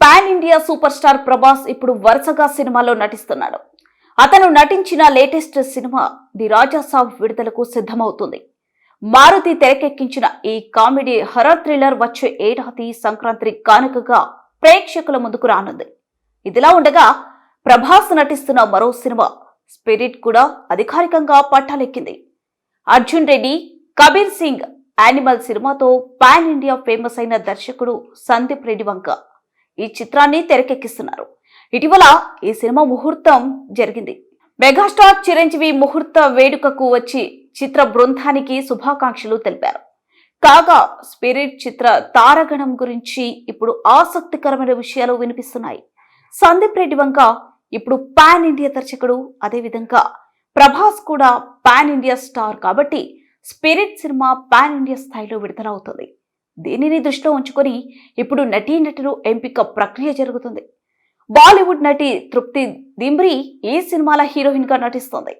Pan India super star Prabhas ఇప్పుడు వరుసగా సినిమాల్లో నటిస్తున్నాడు. అతను నటించిన లేటెస్ట్ సినిమా ది రాజా సాబ్ విడుదలకు సిద్ధమవుతుంది. మారుతి తెరకెక్కించిన ఈ కామెడీ హర్రర్ థ్రిల్లర్ వచ్చే ఏడాది సంక్రాంతి కానుకగా ప్రేక్షకుల ముందుకు రానుంది. ఇదిలా ఉండగా ప్రభాస్ నటిస్తున్న మరో సినిమా స్పిరిట్ కూడా అధికారికంగా పట్టాలెక్కింది. అర్జున్ రెడ్డి, కబీర్ సింగ్ యానిమల్ సినిమాతో పాన్ ఇండియా ఫేమస్ అయిన దర్శకుడు సందీప్ రెడ్డి వంక ఈ చిత్రాన్ని తెరకెక్కిస్తున్నారు. ఇటీవల ఈ సినిమా ముహూర్తం జరిగింది. మెగాస్టార్ చిరంజీవి ముహూర్త వేడుకకు వచ్చి చిత్ర బృందానికి శుభాకాంక్షలు తెలిపారు. కాగా స్పిరిట్ చిత్ర తారగణం గురించి ఇప్పుడు ఆసక్తికరమైన విషయాలు వినిపిస్తున్నాయి. సందీప్ రెడ్డి వంక ఇప్పుడు పాన్ ఇండియా దర్శకుడు, అదేవిధంగా ప్రభాస్ కూడా పాన్ ఇండియా స్టార్ కాబట్టి స్పిరిట్ సినిమా పాన్ ఇండియా స్థాయిలో విడుదలవుతుంది. దీనిని దృష్టిలో ఉంచుకొని ఇప్పుడు నటీనటులు ఎంపిక ప్రక్రియ జరుగుతుంది. బాలీవుడ్ నటి తృప్తి దిమ్రీ ఈ సినిమాల హీరోయిన్ గా నటిస్తోంది.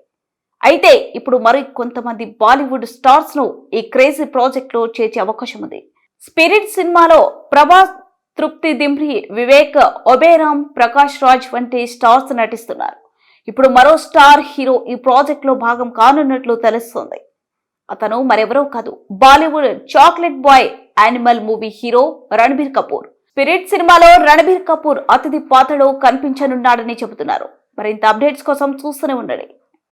అయితే ఇప్పుడు మరి కొంతమంది బాలీవుడ్ స్టార్స్ ను ఈ క్రేజీ ప్రాజెక్ట్ లో చేర్చే అవకాశం ఉంది. స్పిరిట్ సినిమాలో ప్రభాస్, తృప్తి దిమ్రీ, వివేక్ ఒబేరామ్, ప్రకాష్ రాజ్ వంటి స్టార్స్ నటిస్తున్నారు. ఇప్పుడు మరో స్టార్ హీరో ఈ ప్రాజెక్ట్ లో భాగం కానున్నట్లు తెలుస్తోంది. అతను మరెవరో కాదు, Bollywood chocolate boy animal movie hero Ranbir Kapoor. Spirit సినిమాలో రణబీర్ కపూర్ అతిథి పాత్రలో కనిపించనున్నాడని చెబుతున్నారు. మరింత అప్డేట్స్ కోసం చూస్తూనే ఉండండి.